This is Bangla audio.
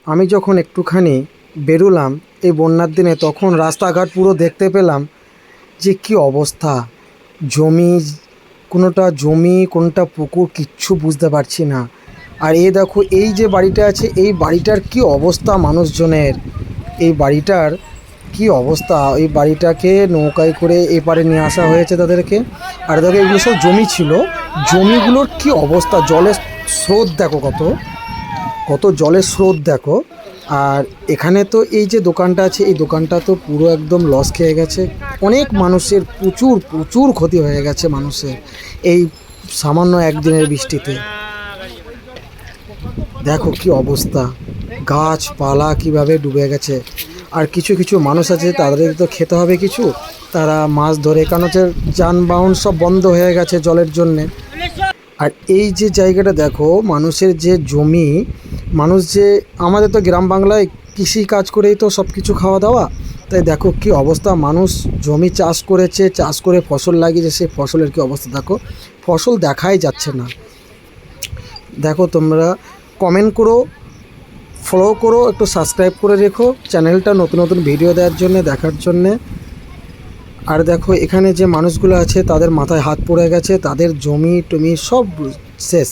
আমি যখন একটুখানি বেরোলাম এই বন্যার দিনে, তখন রাস্তাঘাট পুরো দেখতে পেলাম যে কী অবস্থা। জমি, কোনোটা জমি কোনটা পুকুর কিচ্ছু বুঝতে পারছি না। আর এই দেখো এই যে বাড়িটা আছে, এই বাড়িটার কি অবস্থা মানুষজনের, এই বাড়িটার কি অবস্থা। এই বাড়িটাকে নৌকায় করে এপারে নিয়ে আসা হয়েছে তাদেরকে। আর দেখো এগুলো সব জমি ছিল, জমিগুলোর কি অবস্থা, জলের স্রোত দেখো, কত কত জলের স্রোত দেখো। আর এখানে তো এই যে দোকানটা আছে, এই দোকানটা তো পুরো একদম লস খেয়ে গেছে। অনেক মানুষের প্রচুর প্রচুর ক্ষতি হয়ে গেছে মানুষের এই সামান্য একদিনের বৃষ্টিতে। দেখো কি অবস্থা, গাছপালা কিভাবে ডুবে গেছে। আর কিছু কিছু মানুষ আছে, তাদের তো খেতে হবে কিছু, তারা মাছ ধরে, কারণ হচ্ছে যানবাহন সব বন্ধ হয়ে গেছে জলের জন্যে। আর এই যে জায়গাটা দেখো, মানুষের যে জমি, মানুষ যে, আমাদের তো গ্রাম বাংলায় কৃষি কাজ করেই তো সব কিছু খাওয়া দাওয়া। তাই দেখো কি অবস্থা, মানুষ জমি চাষ করেছে, চাষ করে ফসল লাগিয়েছে, সেই ফসলের কি অবস্থা দেখো, ফসল দেখাই যাচ্ছে না। দেখো তোমরা কমেন্ট করো, ফলো করো, একটু সাবস্ক্রাইব করে রেখো চ্যানেলটা, নতুন নতুন ভিডিও দেওয়ার জন্য, দেখার জন্যে। আর দেখো এখানে যে মানুষগুলো আছে তাদের মাথায় হাত পড়ে গেছে, তাদের জমি টমি সব শেষ।